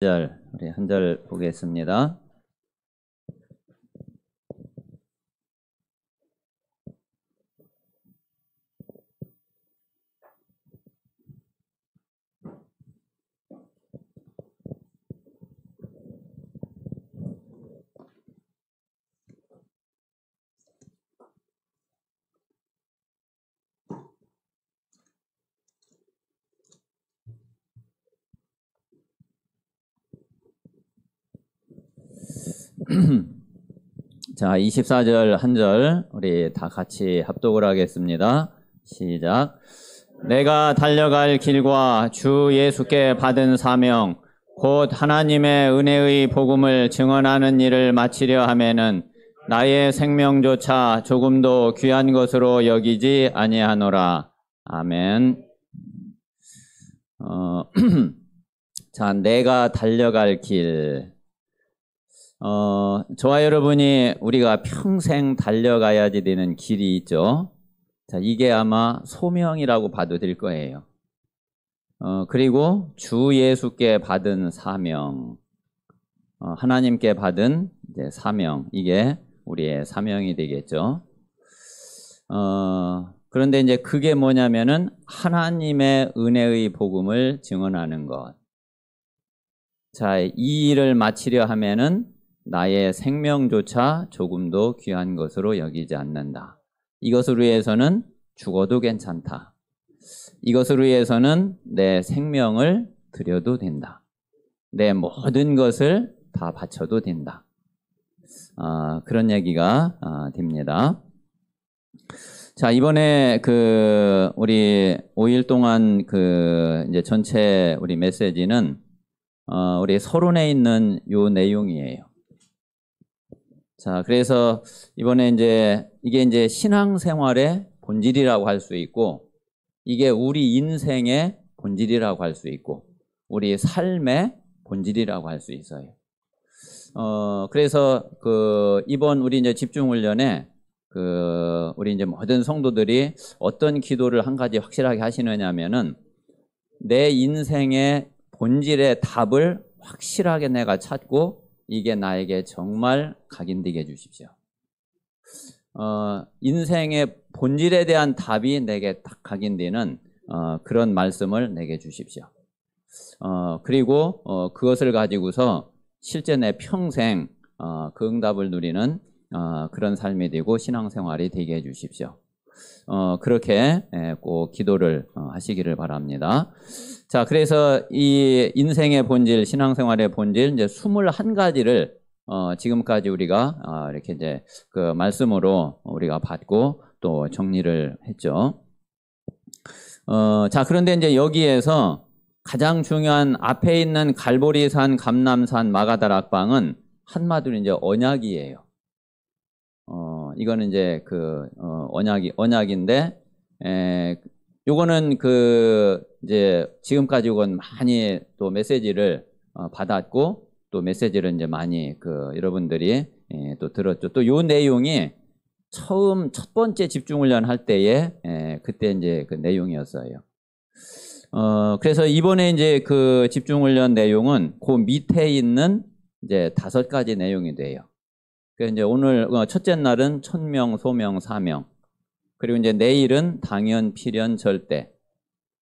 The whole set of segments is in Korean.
우리 한 절 보겠습니다. 자, 24절 한 절 우리 다 같이 합독을 하겠습니다. 시작. 내가 달려갈 길과 주 예수께 받은 사명 곧 하나님의 은혜의 복음을 증언하는 일을 마치려 하면은 나의 생명조차 조금도 귀한 것으로 여기지 아니하노라. 아멘. 자, 내가 달려갈 길. 저와 여러분이 우리가 평생 달려가야지 되는 길이 있죠. 자, 이게 아마 소명이라고 봐도 될 거예요. 그리고 주 예수께 받은 사명, 하나님께 받은 이제 사명, 이게 우리의 사명이 되겠죠. 그런데 이제 그게 뭐냐면은 하나님의 은혜의 복음을 증언하는 것. 자, 이 일을 마치려 하면은 나의 생명조차 조금도 귀한 것으로 여기지 않는다. 이것을 위해서는 죽어도 괜찮다. 이것을 위해서는 내 생명을 드려도 된다. 내 모든 것을 다 바쳐도 된다. 그런 얘기가 됩니다. 자, 이번에 우리 5일 동안 이제 전체 우리 메시지는 우리 서론에 있는 요 내용이에요. 자, 그래서 이번에 이게 이제 신앙생활의 본질이라고 할 수 있고, 이게 우리 인생의 본질이라고 할 수 있고, 우리 삶의 본질이라고 할 수 있어요. 그래서 이번 우리 이제 집중훈련에 우리 이제 모든 성도들이 어떤 기도를 한 가지 확실하게 하시느냐면은 내 인생의 본질의 답을 확실하게 내가 찾고 이게 나에게 정말 각인되게 해주십시오. 인생의 본질에 대한 답이 내게 딱 각인되는 그런 말씀을 내게 주십시오. 그리고 그것을 가지고서 실제 내 평생 그 응답을 누리는 그런 삶이 되고 신앙생활이 되게 해주십시오. 그렇게 꼭 기도를 하시기를 바랍니다. 자, 그래서 이 인생의 본질, 신앙생활의 본질, 이제 21가지를 지금까지 우리가 이렇게 이제 그 말씀으로 우리가 받고 또 정리를 했죠. 자, 그런데 이제 여기에서 가장 중요한 앞에 있는 갈보리산, 감람산, 마가다락방은 한마디로 이제 언약이에요. 이거는 이제 언약인데, 요거는 이제 지금까지 이건 많이 또 메시지를 받았고, 또 메시지를 이제 많이 여러분들이 또 들었죠. 또 요 내용이 첫 번째 집중훈련 할 때에 그때 이제 그 내용이었어요. 그래서 이번에 이제 그 집중훈련 내용은 그 밑에 있는 이제 5가지 내용이 돼요. 그래서 이제 오늘 첫째 날은 천명, 소명, 사명. 그리고 이제 내일은 당연, 필연, 절대.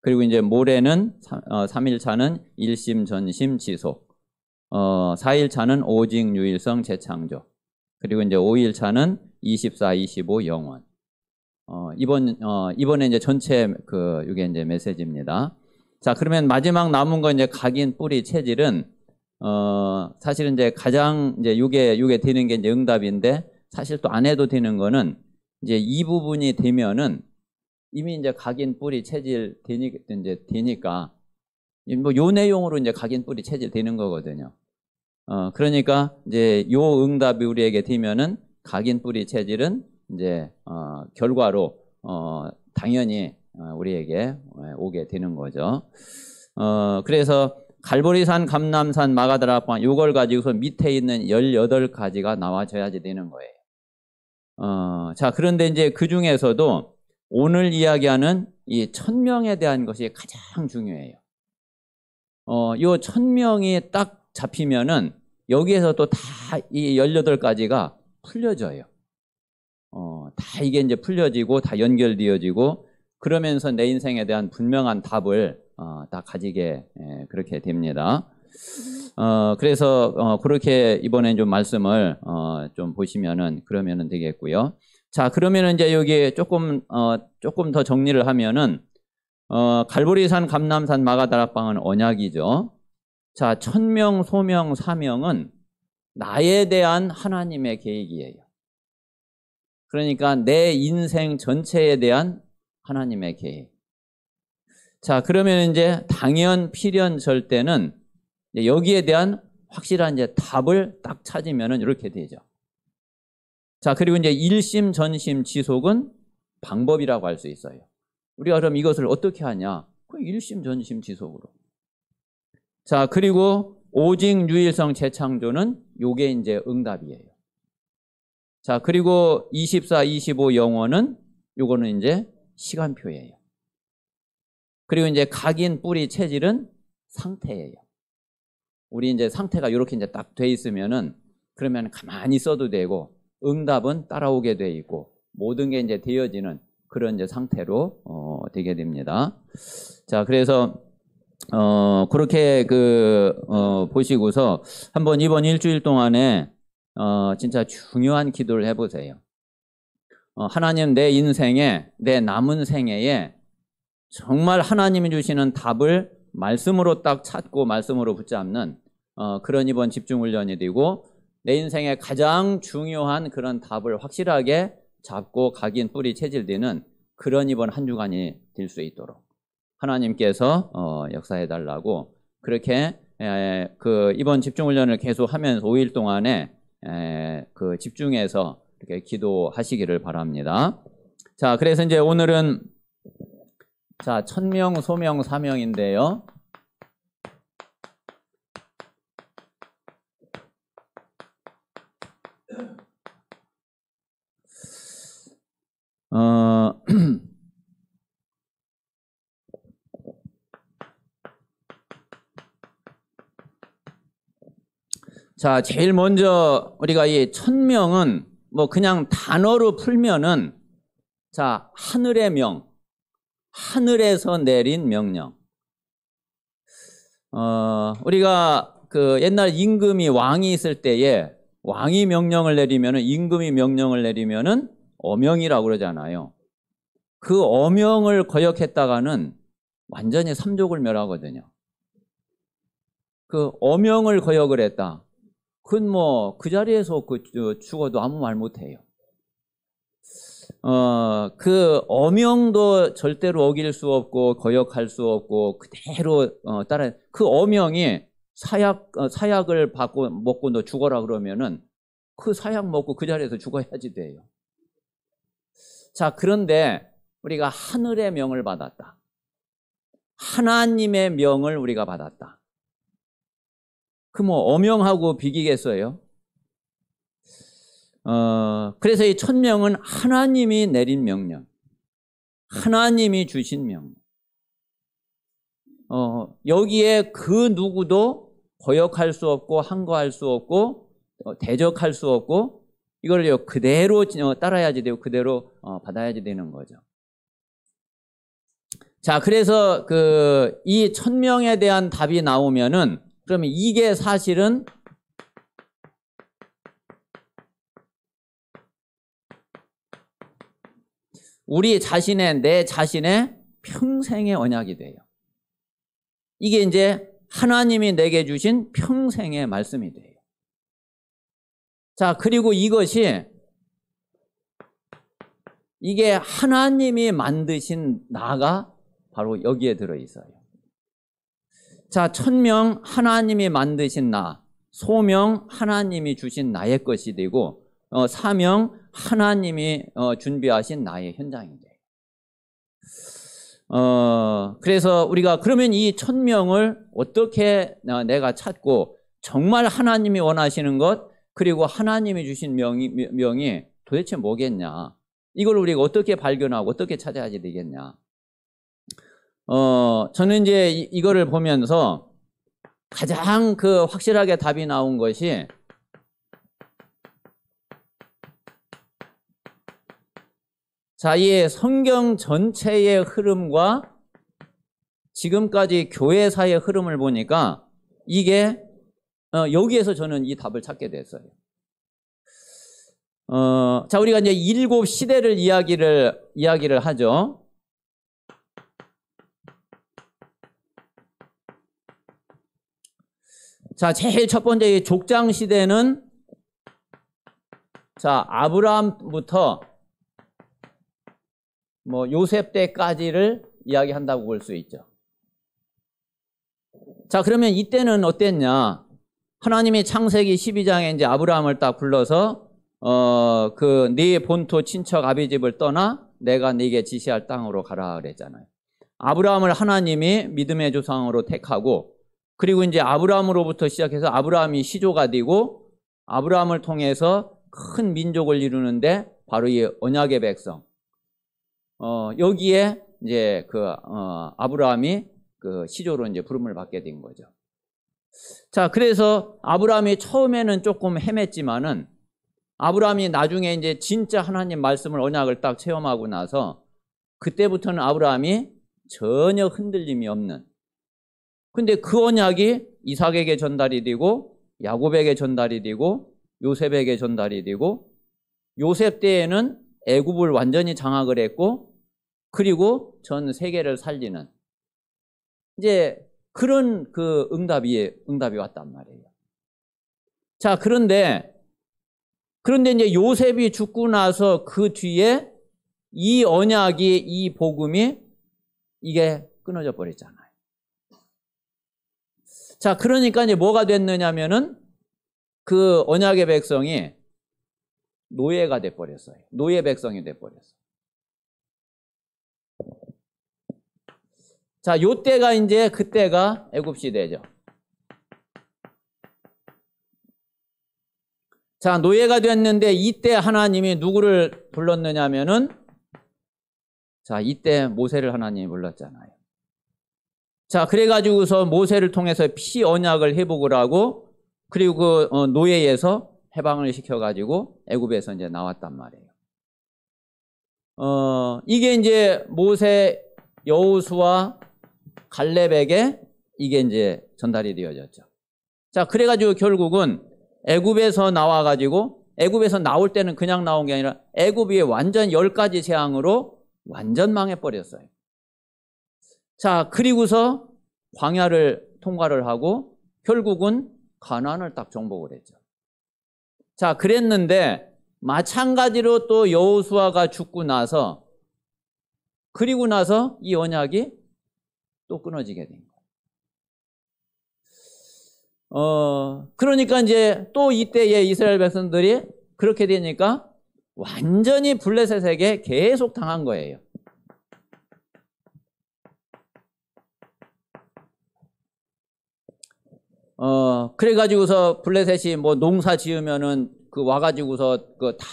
그리고 이제 모레는 3일차는 일심, 전심, 지속. 4일차는 오직, 유일성, 재창조. 그리고 이제 5일차는 24, 25, 영원. 이번에 이제 전체 이게 이제 메시지입니다. 자, 그러면 마지막 남은 거 이제 각인, 뿌리, 체질은 사실은 이제 가장 이제 요게 되는 게 이제 응답인데, 사실 또 안 해도 되는 거는 이제 이 부분이 되면은 이미 이제 각인, 뿌리, 체질 되니까 뭐 요 내용으로 이제 각인, 뿌리, 체질 되는 거거든요. 그러니까 이제 요 응답이 우리에게 되면은 각인, 뿌리, 체질은 이제 결과로 당연히 우리에게 오게 되는 거죠. 그래서 갈보리산, 감람산, 마가다락방 요걸 가지고서 밑에 있는 18가지가 나와줘야지 되는 거예요. 자, 그런데 이제 그 중에서도 오늘 이야기하는 이 천명에 대한 것이 가장 중요해요. 요 천명이 딱 잡히면은 여기에서 또 다 이 18가지가 풀려져요. 다 이게 이제 풀려지고 다 연결되어지고 그러면서 내 인생에 대한 분명한 답을 다 가지게 그렇게 됩니다. 그래서 그렇게 이번에 좀 말씀을 좀 보시면은 그러면은 되겠고요. 자, 그러면은 이제 여기 조금 더 정리를 하면은 갈보리산, 감람산, 마가다락방은 언약이죠. 자, 천명, 소명, 사명은 나에 대한 하나님의 계획이에요. 그러니까 내 인생 전체에 대한 하나님의 계획. 자, 그러면 이제 당연, 필연, 절대는 여기에 대한 확실한 이제 답을 딱 찾으면은 이렇게 되죠. 자, 그리고 이제 일심, 전심, 지속은 방법이라고 할 수 있어요. 우리가 그럼 이것을 어떻게 하냐? 일심, 전심, 지속으로. 자, 그리고 오직 유일성 재창조는 요게 이제 응답이에요. 자, 그리고 24, 25 영원은 요거는 이제 시간표예요. 그리고 이제 각인, 뿌리, 체질은 상태예요. 우리 이제 상태가 이렇게 이제 딱 돼 있으면은 그러면 가만히 있어도 되고 응답은 따라오게 돼 있고 모든 게 이제 되어지는 그런 이제 상태로 되게 됩니다. 자, 그래서 그렇게 보시고서 한번 이번 일주일 동안에 진짜 중요한 기도를 해보세요. 하나님, 내 인생에, 내 남은 생애에 정말 하나님이 주시는 답을 말씀으로 딱 찾고 말씀으로 붙잡는 그런 이번 집중훈련이 되고 내 인생에 가장 중요한 그런 답을 확실하게 잡고 각인, 뿌리, 체질되는 그런 이번 한 주간이 될 수 있도록 하나님께서 역사해달라고 그렇게 이번 집중훈련을 계속 하면서 5일 동안에 집중해서 이렇게 기도하시기를 바랍니다. 자, 그래서 이제 오늘은 자, 천명, 소명, 사명인데요. 자, 제일 먼저 우리가 이 천명은 뭐 그냥 단어로 풀면은 자, 하늘의 명, 하늘에서 내린 명령. 우리가 그 옛날 임금이 왕이 있을 때에 왕이 명령을 내리면은 임금이 명령을 내리면은 어명이라고 그러잖아요. 그 어명을 거역했다가는 완전히 삼족을 멸하거든요. 그 어명을 거역을 했다. 그건 뭐 그 자리에서 죽어도 아무 말 못해요. 그 어명도 절대로 어길 수 없고 거역할 수 없고 그대로 따라 그 어명이 사약을 받고 먹고 너 죽어라 그러면은 그 사약 먹고 그 자리에서 죽어야지 돼요. 자, 그런데 우리가 하늘의 명을 받았다. 하나님의 명을 우리가 받았다. 그 뭐 어명하고 비기겠어요? 그래서 이 천명은 하나님이 내린 명령, 하나님이 주신 명령. 여기에 그 누구도 거역할 수 없고 항거할 수 없고 대적할 수 없고 이걸 그대로 따라야지 되고 그대로 받아야지 되는 거죠. 자, 그래서 이 천명에 대한 답이 나오면은 그러면 이게 사실은 우리 자신의, 내 자신의 평생의 언약이 돼요. 이게 이제 하나님이 내게 주신 평생의 말씀이 돼요. 자, 그리고 이게 하나님이 만드신 나가 바로 여기에 들어있어요. 자, 천명 하나님이 만드신 나, 소명 하나님이 주신 나의 것이 되고 사명 하나님이 준비하신 나의 현장이 돼요. 그래서 우리가 그러면 이 천명을 어떻게 내가 찾고 정말 하나님이 원하시는 것 그리고 하나님이 주신 명이 도대체 뭐겠냐, 이걸 우리가 어떻게 발견하고 어떻게 찾아야 되겠냐. 저는 이제 이거를 보면서 가장 그 확실하게 답이 나온 것이 자, 이 성경 전체의 흐름과 지금까지 교회사의 흐름을 보니까 이게 여기에서 저는 이 답을 찾게 됐어요. 자, 우리가 이제 일곱 시대를 이야기를 하죠. 자, 제일 첫 번째 이 족장 시대는 자, 아브라함부터 뭐 요셉 때까지를 이야기한다고 볼 수 있죠. 자, 그러면 이때는 어땠냐? 하나님이 창세기 12장에 이제 아브라함을 딱 불러서 그 네 본토 친척 아비집을 떠나 내가 네게 지시할 땅으로 가라 그랬잖아요. 아브라함을 하나님이 믿음의 조상으로 택하고 그리고 이제 아브라함으로부터 시작해서 아브라함이 시조가 되고 아브라함을 통해서 큰 민족을 이루는데 바로 이 언약의 백성. 여기에 이제 아브라함이 그 시조로 이제 부름을 받게 된 거죠. 자, 그래서 아브라함이 처음에는 조금 헤맸지만은 아브라함이 나중에 이제 진짜 하나님 말씀을 언약을 딱 체험하고 나서 그때부터는 아브라함이 전혀 흔들림이 없는. 근데 그 언약이 이삭에게 전달이 되고 야곱에게 전달이 되고 요셉에게 전달이 되고 요셉 때에는 애굽을 완전히 장악을 했고 그리고 전 세계를 살리는 이제 그런 그 응답이 왔단 말이에요. 자, 그런데 이제 요셉이 죽고 나서 그 뒤에 이 언약이 이 복음이 이게 끊어져 버렸잖아요. 자, 그러니까 이제 뭐가 됐느냐면은 그 언약의 백성이 노예가 돼 버렸어요. 노예 백성이 돼 버렸어요. 자, 요때가 이제 그때가 애굽 시대죠. 자, 노예가 됐는데 이때 하나님이 누구를 불렀느냐면은 자, 이때 모세를 하나님이 불렀잖아요. 자, 그래가지고서 모세를 통해서 피 언약을 회복을 하고 그리고 그 노예에서 해방을 시켜가지고 애굽에서 이제 나왔단 말이에요. 이게 이제 모세, 여호수아, 갈렙에게 이게 이제 전달이 되어졌죠. 자, 그래가지고 결국은 애굽에서 나와가지고 애굽에서 나올 때는 그냥 나온 게 아니라 애굽이 완전 10가지 재앙으로 완전 망해버렸어요. 자, 그리고서 광야를 통과를 하고 결국은 가나안을 딱 정복을 했죠. 자, 그랬는데 마찬가지로 또 여호수아가 죽고 나서 그리고 나서 이 언약이 또 끊어지게 된 거예요. 그러니까 이제 또 이때의 이스라엘 백성들이 그렇게 되니까 완전히 블레셋에게 계속 당한 거예요. 그래가지고서 블레셋이 뭐 농사 지으면은 그 와가지고서 그 다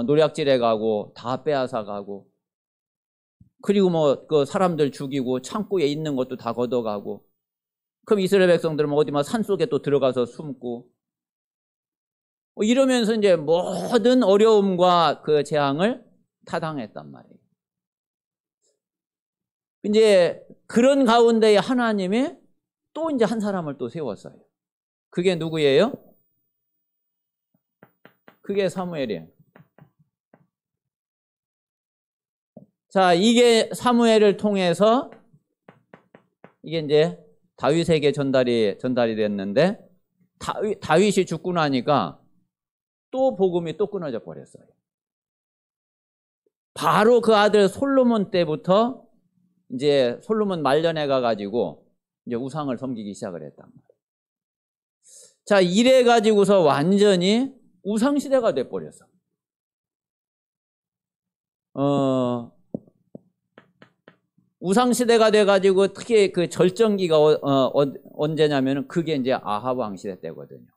노략질해 가고 다 빼앗아 가고 그리고 뭐 그 사람들 죽이고 창고에 있는 것도 다 걷어가고 그럼 이스라엘 백성들은 어디 막 산속에 또 들어가서 숨고 이러면서 이제 모든 어려움과 그 재앙을 타당했단 말이에요. 이제 그런 가운데 하나님이 또 이제 한 사람을 또 세웠어요. 그게 누구예요? 그게 사무엘이에요. 자, 이게 사무엘을 통해서 이게 이제 다윗에게 전달이 됐는데 다윗이 죽고 나니까 또 복음이 또 끊어져 버렸어요. 바로 그 아들 솔로몬 때부터 이제 솔로몬 말년에 가가지고 이제 우상을 섬기기 시작을 했단 말이에요. 자, 이래 가지고서 완전히 우상 시대가 돼 버렸어. 우상 시대가 돼 가지고 특히 그 절정기가 언제냐면은 그게 이제 아합 왕 시대 때거든요.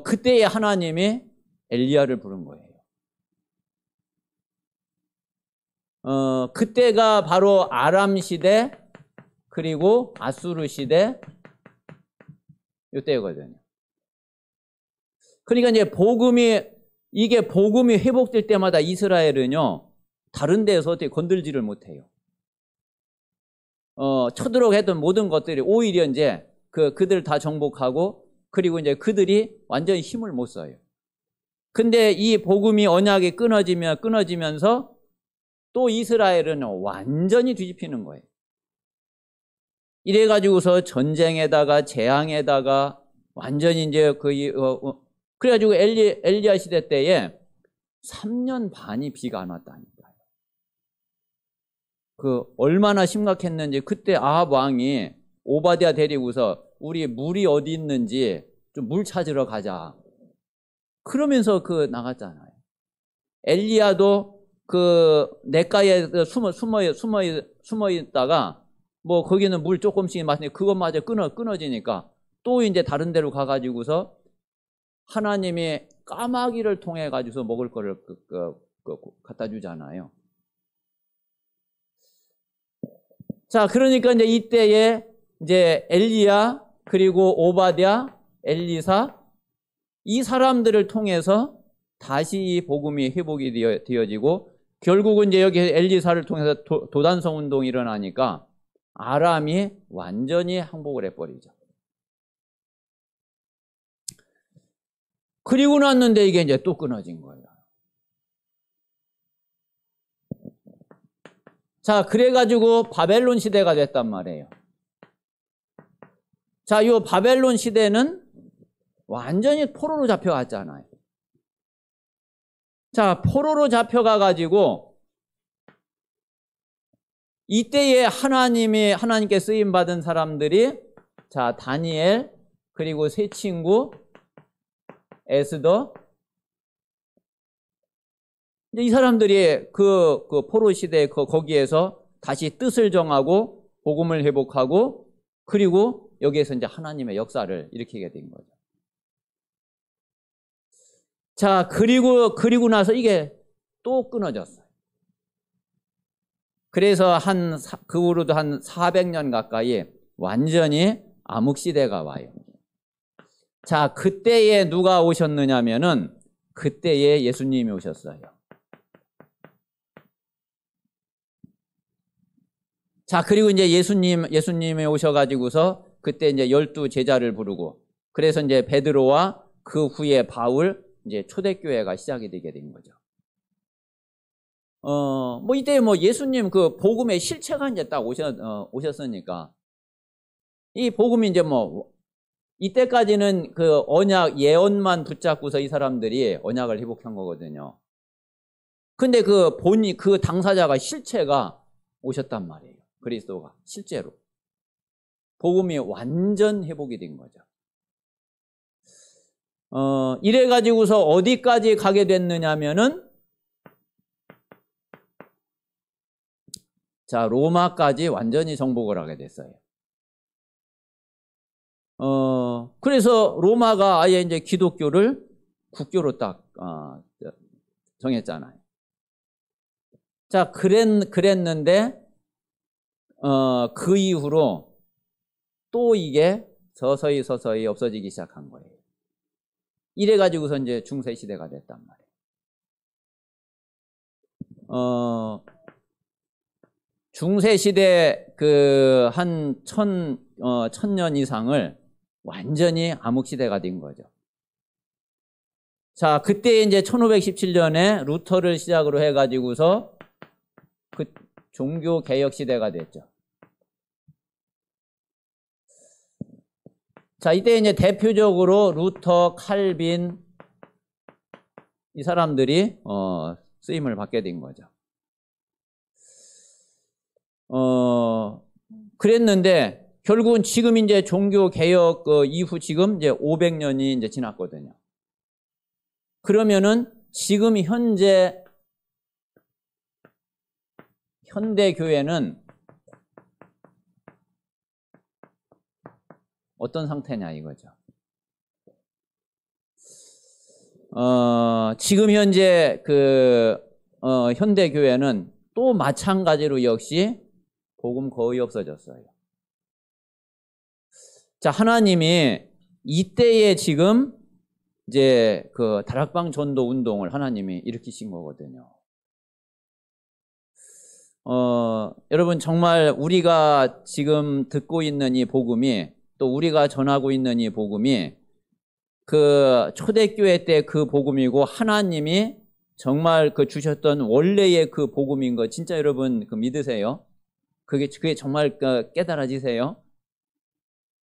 그때에 하나님이 엘리야를 부른 거예요. 그때가 바로 아람 시대 그리고 아수르 시대 이때거든요. 그러니까 이제 복음이 회복될 때마다 이스라엘은요, 다른 데에서 어떻게 건들지를 못해요. 쳐들어오게 했던 모든 것들이 오히려 이제 그들 다 정복하고, 그리고 이제 그들이 완전히 힘을 못 써요. 근데 이 복음이 언약이 끊어지면서 또 이스라엘은 완전히 뒤집히는 거예요. 이래가지고서 전쟁에다가 재앙에다가 완전히 이제 그래가지고 엘리야 시대 때에 3년 반이 비가 안 왔다니까요. 얼마나 심각했는지, 그때 아합 왕이 오바댜 데리고서 우리 물이 어디 있는지 좀 물 찾으러 가자. 그러면서 나갔잖아요. 엘리야도 냇가에 숨어 있다가 뭐 거기는 물 조금씩 마시는데 그것마저 끊어지니까 또 이제 다른 데로 가가지고서 하나님이 까마귀를 통해 가지고서 먹을 거를 갖다 주잖아요. 자, 그러니까 이제 이때에 이제 엘리야, 그리고 오바댜, 엘리사, 이 사람들을 통해서 다시 이 복음이 회복이 되어지고, 결국은 이제 여기 엘리사를 통해서 도단성 운동이 일어나니까 아람이 완전히 항복을 해버리죠. 그리고 났는데 이게 이제 또 끊어진 거예요. 자, 그래가지고 바벨론 시대가 됐단 말이에요. 자, 이 바벨론 시대는 완전히 포로로 잡혀갔잖아요. 자, 포로로 잡혀가가지고 이때에 하나님께 쓰임받은 사람들이, 자, 다니엘, 그리고 세 친구, 에스더, 이 사람들이 그 포로 시대 거기에서 다시 뜻을 정하고 복음을 회복하고, 그리고 여기에서 이제 하나님의 역사를 일으키게 된 거죠. 자, 그리고 나서 이게 또 끊어졌어요. 그래서 그 후로도 한 400년 가까이 완전히 암흑시대가 와요. 자, 그때에 누가 오셨느냐면은 그때에 예수님이 오셨어요. 자, 그리고 이제 예수님이 오셔가지고서 그때 이제 12 제자를 부르고, 그래서 이제 베드로와 그 후에 바울, 이제 초대교회가 시작이 되게 된 거죠. 뭐 이때 뭐 예수님 그 복음의 실체가 이제 딱 오셨으니까, 이 복음이 이제 뭐 이때까지는 그 언약 예언만 붙잡고서 이 사람들이 언약을 회복한 거거든요. 근데 그 당사자가 실체가 오셨단 말이에요. 그리스도가 실제로 복음이 완전 회복이 된 거죠. 이래가지고서 어디까지 가게 됐느냐면은, 자, 로마까지 완전히 정복을 하게 됐어요. 그래서 로마가 아예 이제 기독교를 국교로 딱 정했잖아요. 자, 그랬는데 그 이후로 또 이게 서서히 없어지기 시작한 거예요. 이래가지고서 이제 중세시대가 됐단 말이에요. 중세시대 한 1000년 이상을 완전히 암흑시대가 된 거죠. 자, 그때 이제 1517년에 루터를 시작으로 해가지고서 종교개혁시대가 됐죠. 자, 이때 이제 대표적으로 루터, 칼빈, 이 사람들이 쓰임을 받게 된 거죠. 그랬는데 결국은 지금 이제 종교개혁 이후 지금 이제 500년이 이제 지났거든요. 그러면은 지금 현재 현대교회는 어떤 상태냐 이거죠. 지금 현재 현대교회는 또 마찬가지로 역시 복음 거의 없어졌어요. 자, 하나님이 이때에 지금 이제 그 다락방 전도 운동을 하나님이 일으키신 거거든요. 여러분 정말 우리가 지금 듣고 있는 이 복음이 또 우리가 전하고 있는 이 복음이 그 초대교회 때 그 복음이고 하나님이 정말 그 주셨던 원래의 그 복음인 거 진짜 여러분 그 믿으세요? 그게 정말 깨달아지세요?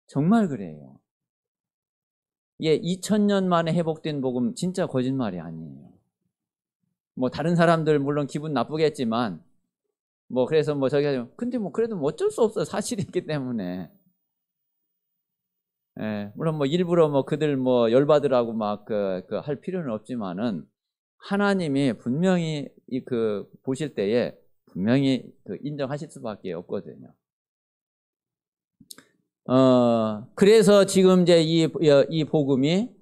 정말 그래요. 예, 2000년 만에 회복된 복음 진짜 거짓말이 아니에요. 뭐 다른 사람들 물론 기분 나쁘겠지만 뭐 그래서 뭐 저기가 근데 뭐 그래도 뭐 어쩔 수 없어 사실이기 때문에. 예, 물론 뭐 일부러 뭐 그들 뭐 열받으라고 막 할 필요는 없지만은 하나님이 분명히 그 보실 때에 분명히 그 인정하실 수밖에 없거든요. 그래서 지금 이제 이 복음이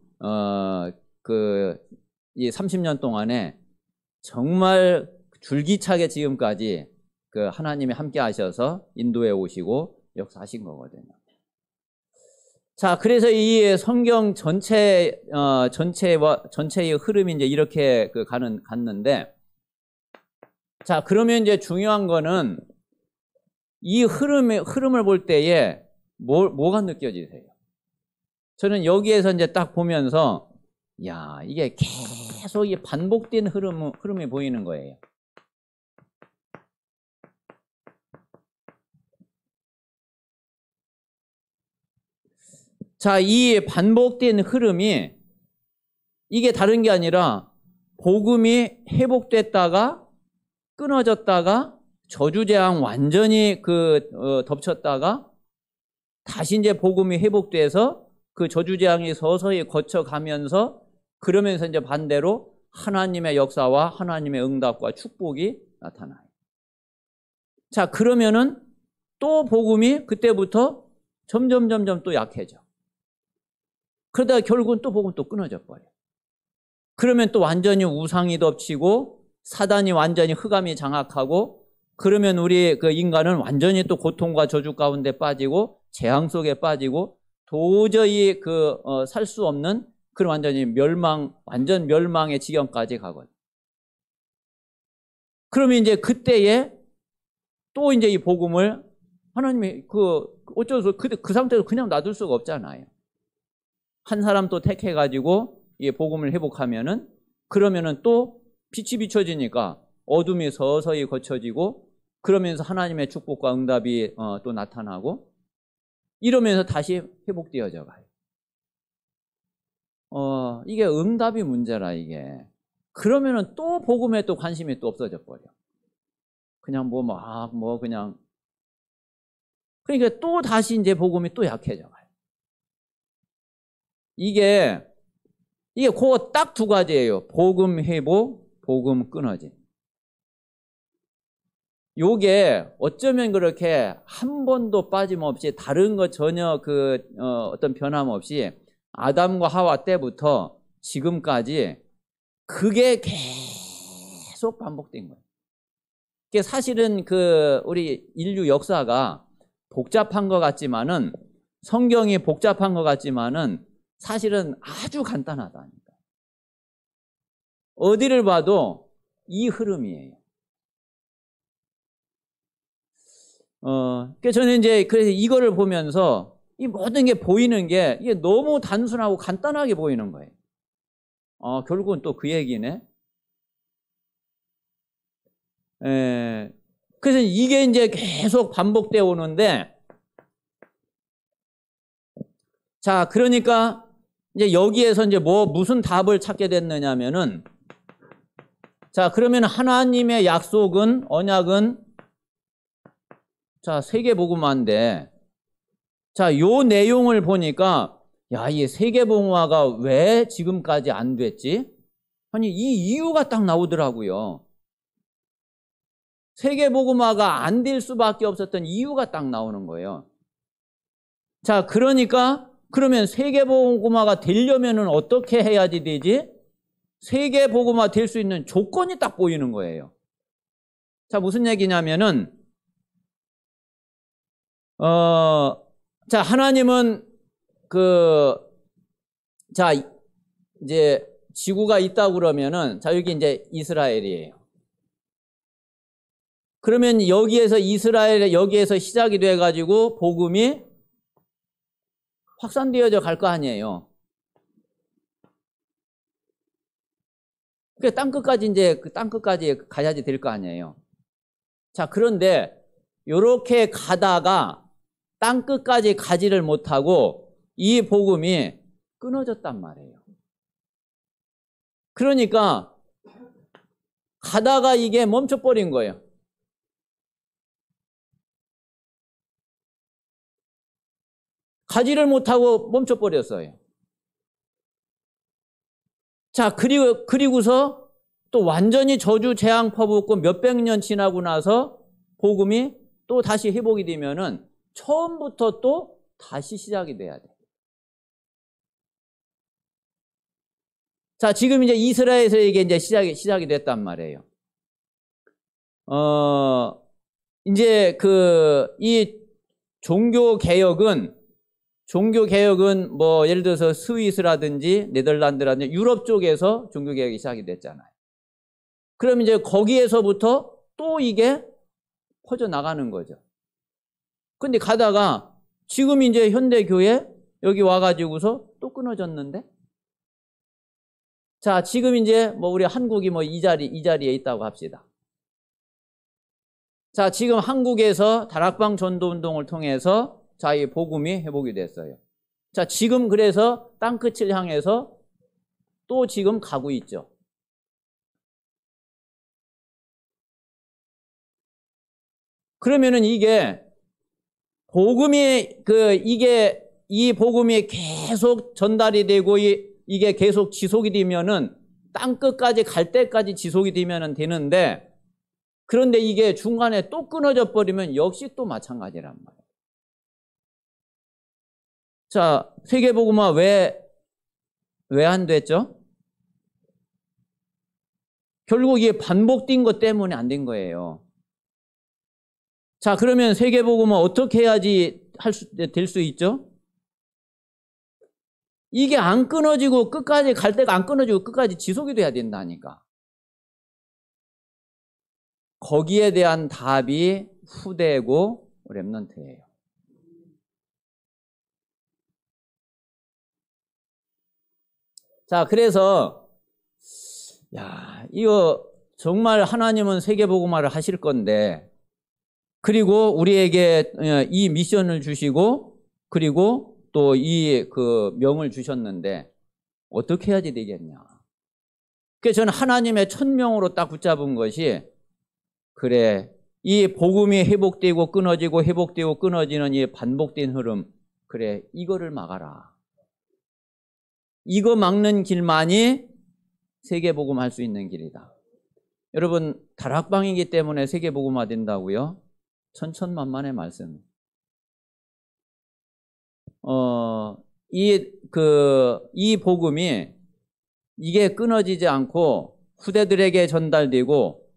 이 30년 동안에 정말 줄기차게 지금까지 그 하나님이 함께 하셔서 인도해 오시고 역사하신 거거든요. 자, 그래서 이 성경 전체의 흐름이 이제 이렇게 갔는데, 자, 그러면 이제 중요한 거는 이 흐름을 볼 때에 뭐가 느껴지세요? 저는 여기에서 이제 딱 보면서, 야, 이게 계속 이 반복된 흐름이 보이는 거예요. 자, 이 반복된 흐름이 이게 다른 게 아니라 복음이 회복됐다가 끊어졌다가 저주재앙 완전히 덮쳤다가 다시 이제 복음이 회복돼서 그 저주재앙이 서서히 거쳐가면서 그러면서 이제 반대로 하나님의 역사와 하나님의 응답과 축복이 나타나요. 자, 그러면은 또 복음이 그때부터 점점 또 약해져. 그러다가 결국은 또 복음 또 끊어져 버려. 그러면 또 완전히 우상이 덮치고 사단이 완전히 흑암이 장악하고 그러면 우리 그 인간은 완전히 또 고통과 저주 가운데 빠지고 재앙 속에 빠지고 도저히 살 수 없는 그런 완전히 완전 멸망의 지경까지 가거든. 그러면 이제 그때에 또 이제 이 복음을 하나님이 어쩔 수 없이 그 상태에서 그냥 놔둘 수가 없잖아요. 한 사람 또 택해가지고 이 복음을 회복하면은 그러면은 또 빛이 비춰지니까 어둠이 서서히 거쳐지고 그러면서 하나님의 축복과 응답이 또 나타나고 이러면서 다시 회복되어져 가요. 이게 응답이 문제라 이게. 그러면은 또 복음에 또 관심이 또 없어져 버려. 그냥 그냥 그러니까 또 다시 이제 복음이 또 약해져 가요. 이게 그거 딱 두 가지예요. 복음 회복, 복음 끊어짐. 요게 어쩌면 그렇게 한 번도 빠짐없이 다른 거 전혀 어떤 변함 없이 아담과 하와 때부터 지금까지 그게 계속 반복된 거예요. 그게 사실은 우리 인류 역사가 복잡한 것 같지만은 성경이 복잡한 것 같지만은 사실은 아주 간단하다니까. 어디를 봐도 이 흐름이에요. 저는 이제 그래서 이거를 보면서 이 모든 게 보이는 게 이게 너무 단순하고 간단하게 보이는 거예요. 결국은 또 그 얘기네. 그래서 이게 이제 계속 반복되어 오는데, 자, 그러니까 이제 여기에서 이제 무슨 답을 찾게 됐느냐면은, 자, 그러면 하나님의 약속은, 언약은, 자, 세계복음화인데, 자, 요 내용을 보니까, 야, 이 세계복음화가 왜 지금까지 안 됐지? 아니, 이 이유가 딱 나오더라고요. 세계복음화가 안 될 수밖에 없었던 이유가 딱 나오는 거예요. 자, 그러면 세계복음화가 되려면은 어떻게 해야지 되지? 세계복음화 될 수 있는 조건이 딱 보이는 거예요. 자, 무슨 얘기냐면은, 자, 하나님은 자, 이제 지구가 있다고 그러면은, 자, 여기 이제 이스라엘이에요. 그러면 여기에서 시작이 돼가지고 복음이 확산되어져 갈 거 아니에요. 그 땅끝까지 가야지 될 거 아니에요. 자, 그런데 요렇게 가다가 땅끝까지 가지를 못하고 이 복음이 끊어졌단 말이에요. 그러니까 가다가 이게 멈춰버린 거예요. 가지를 못하고 멈춰버렸어요. 자, 그리고서 또 완전히 저주 재앙 퍼붓고 몇백 년 지나고 나서 복음이 또 다시 회복이 되면은 처음부터 또 다시 시작이 돼야 돼. 자, 지금 이제 이스라엘에서 이게 이제 시작이 됐단 말이에요. 이제 이 종교개혁은 뭐 예를 들어서 스위스라든지 네덜란드라든지 유럽 쪽에서 종교개혁이 시작이 됐잖아요. 그럼 이제 거기에서부터 또 이게 퍼져나가는 거죠. 근데 가다가 지금 이제 현대교회 여기 와가지고서 또 끊어졌는데? 자, 지금 이제 뭐 우리 한국이 뭐 이 자리에 있다고 합시다. 자, 지금 한국에서 다락방 전도운동을 통해서 자, 이 복음이 회복이 됐어요. 자, 지금 그래서 땅끝을 향해서 또 지금 가고 있죠. 그러면은 이게 복음이 이 복음이 계속 전달이 되고 이게 계속 지속이 되면은 땅끝까지 갈 때까지 지속이 되면은 되는데, 그런데 이게 중간에 또 끊어져 버리면 역시 또 마찬가지란 말이에요. 자, 세계복음화 왜 안 됐죠? 결국 이게 반복된 것 때문에 안 된 거예요. 자, 그러면 세계복음화 어떻게 해야지 될 수 있죠? 이게 안 끊어지고 끝까지 갈 때가 안 끊어지고 끝까지 지속이 돼야 된다니까. 거기에 대한 답이 후대고 렘넌트예요. 자, 그래서 이거 정말 하나님은 세계복음화를 하실 건데, 그리고 우리에게 이 미션을 주시고, 그리고 또 명을 주셨는데 어떻게 해야지 되겠냐. 그래서 저는 하나님의 천명으로 딱 붙잡은 것이, 그래, 이 복음이 회복되고 끊어지고 회복되고 끊어지는 이 반복된 흐름, 그래, 이거를 막아라. 이거 막는 길만이 세계복음 할 수 있는 길이다. 여러분, 다락방이기 때문에 세계복음화 된다고요? 천천만만의 말씀. 이 복음이 이게 끊어지지 않고 후대들에게 전달되고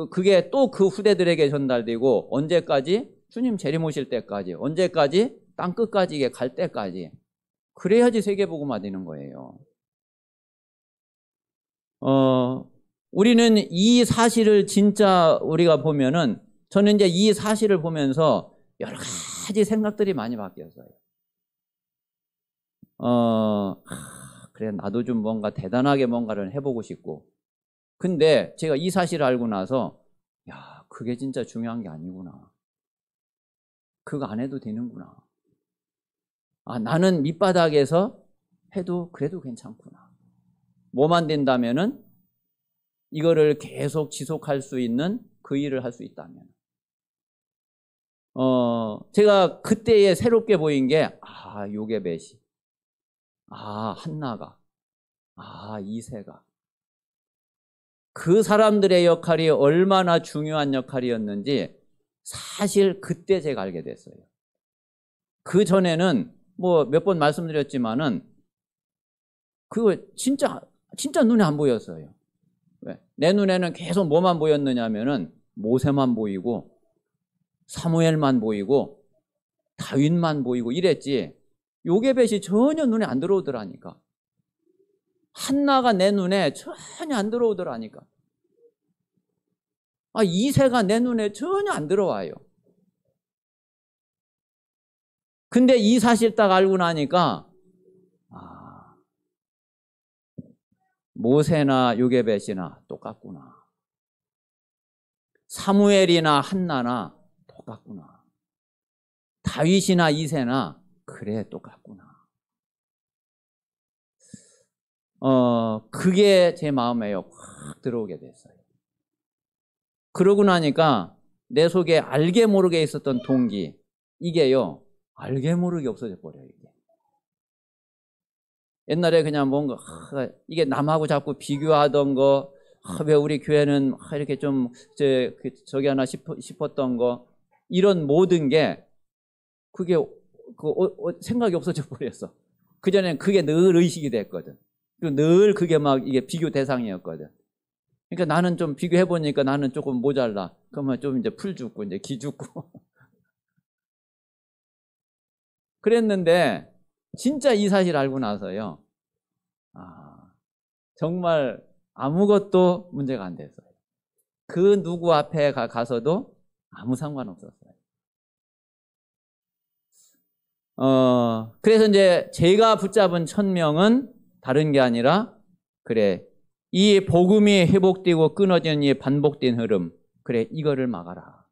그게 또 그 후대들에게 전달되고 언제까지? 주님 재림 오실 때까지. 언제까지? 땅끝까지 이게 갈 때까지. 그래야지 세계복음화 되는 거예요. 우리는 이 사실을 진짜 우리가 보면은, 저는 이제 이 사실을 보면서 여러 가지 생각들이 많이 바뀌었어요. 그래, 나도 좀 뭔가 대단하게 뭔가를 해보고 싶고. 근데 제가 이 사실을 알고 나서, 그게 진짜 중요한 게 아니구나. 그거 안 해도 되는구나. 나는 밑바닥에서 해도 그래도 괜찮구나. 뭐만 된다면은 이거를 계속 지속할 수 있는 그 일을 할 수 있다면. 제가 그때에 새롭게 보인 게, 요게벳이, 한나가, 이새가. 그 사람들의 역할이 얼마나 중요한 역할이었는지 사실 그때 제가 알게 됐어요. 그 전에는 뭐 몇 번 말씀드렸지만은 그거 진짜 눈에 안 보였어요. 왜? 내 눈에는 계속 뭐만 보였느냐면은 모세만 보이고 사무엘만 보이고 다윗만 보이고 이랬지, 요게벳이 전혀 눈에 안 들어오더라니까. 한나가 내 눈에 전혀 안 들어오더라니까. 이새가 내 눈에 전혀 안 들어와요. 근데 이 사실 딱 알고 나니까 모세나 요게벳이나 똑같구나. 사무엘이나 한나나 똑같구나. 다윗이나 이새나 그래 똑같구나. 그게 제 마음에 확 들어오게 됐어요. 그러고 나니까 내 속에 알게 모르게 있었던 동기, 이게요 알게 모르게 없어져 버려요. 이게. 옛날에 그냥 뭔가 이게 남하고 자꾸 비교하던 거, 왜 우리 교회는 이렇게 좀 저기 하나 싶었던 거, 이런 모든 게 그게 생각이 없어져 버렸어. 그전에는 그게 늘 의식이 됐거든. 늘 그게 막 이게 비교 대상이었거든. 그러니까 나는 좀 비교해 보니까 나는 조금 모자라. 그러면 좀 이제 풀 죽고 이제 기 죽고. 그랬는데 진짜 이 사실 알고 나서요. 정말 아무것도 문제가 안 됐어요. 그 누구 앞에 가서도 아무 상관없었어요. 그래서 이제 제가 붙잡은 천명은 다른 게 아니라, 그래, 이 복음이 회복되고 끊어지는 이 반복된 흐름, 그래, 이거를 막아라.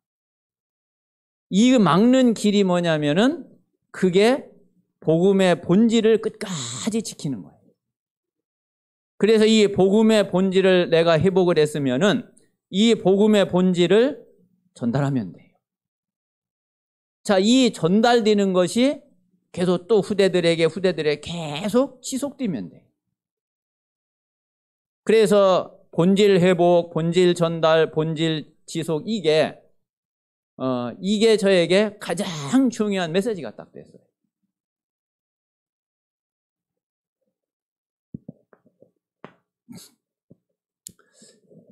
이 막는 길이 뭐냐면은 그게 복음의 본질을 끝까지 지키는 거예요. 그래서 이 복음의 본질을 내가 회복을 했으면은 이 복음의 본질을 전달하면 돼요. 자, 이 전달되는 것이 계속 또 후대들에게 계속 지속되면 돼요. 그래서 본질 회복, 본질 전달, 본질 지속, 이게 저에게 가장 중요한 메시지가 딱 됐어요.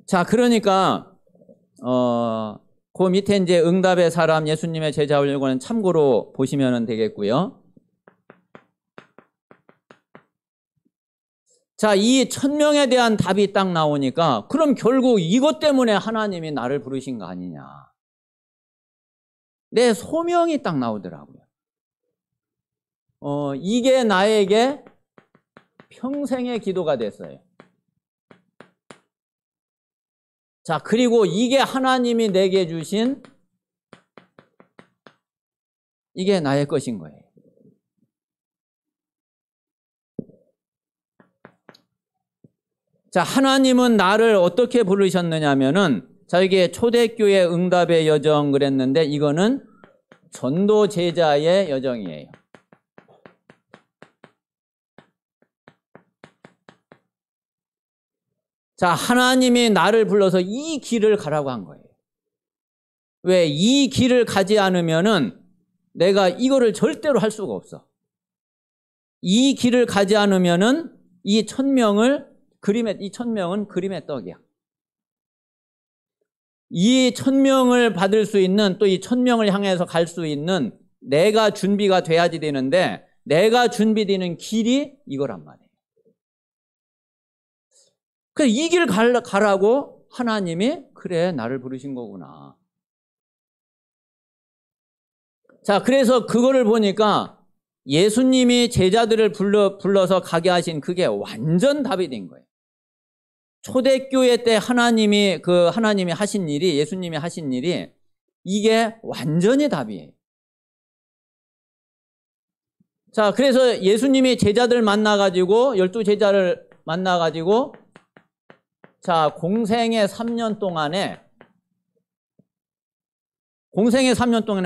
자, 그러니까 그 밑에 이제 응답의 사람, 예수님의 제자 훈련은 참고로 보시면 되겠고요. 자, 이 1000명에 대한 답이 딱 나오니까 그럼 결국 이것 때문에 하나님이 나를 부르신 거 아니냐. 내 소명이 딱 나오더라고요. 이게 나에게 평생의 기도가 됐어요. 자, 그리고 이게 하나님이 내게 주신, 이게 나의 것인 거예요. 자, 하나님은 나를 어떻게 부르셨느냐면은, 자, 이게 초대교회 응답의 여정 그랬는데, 이거는 전도 제자의 여정이에요. 자, 하나님이 나를 불러서 이 길을 가라고 한 거예요. 왜? 이 길을 가지 않으면은 내가 이거를 절대로 할 수가 없어. 이 길을 가지 않으면은 이 1000명은 그림의 떡이야. 이 1000명을 받을 수 있는, 또 이 1000명을 향해서 갈 수 있는 내가 준비가 돼야지 되는데, 내가 준비되는 길이 이거란 말이에요. 그래서 이 길 가라고 하나님이, 그래, 나를 부르신 거구나. 자, 그래서 그거를 보니까 예수님이 제자들을 불러서 가게 하신 그게 완전 답이 된 거예요. 초대교회 때 하나님이 하신 일이, 예수님이 하신 일이, 이게 완전히 답이에요. 자, 그래서 예수님이 제자들 만나가지고, 12제자를 만나가지고, 자, 공생의 3년 동안에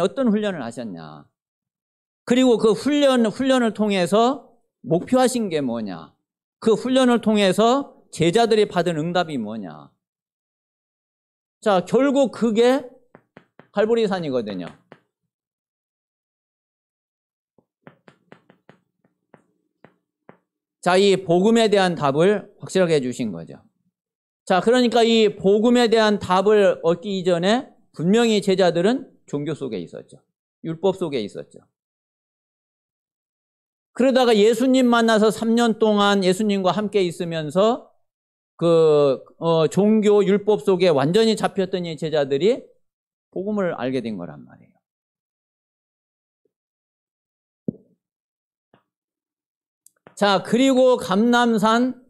어떤 훈련을 하셨냐. 그리고 그 훈련을 통해서 목표하신 게 뭐냐. 그 훈련을 통해서 제자들이 받은 응답이 뭐냐. 자, 결국 그게 갈보리산이거든요. 자, 이 복음에 대한 답을 확실하게 해주신 거죠. 자, 그러니까 이 복음에 대한 답을 얻기 이전에 분명히 제자들은 종교 속에 있었죠. 율법 속에 있었죠. 그러다가 예수님 만나서 3년 동안 예수님과 함께 있으면서 종교 율법 속에 완전히 잡혔던 이 제자들이 복음을 알게 된 거란 말이에요. 자, 그리고 감람산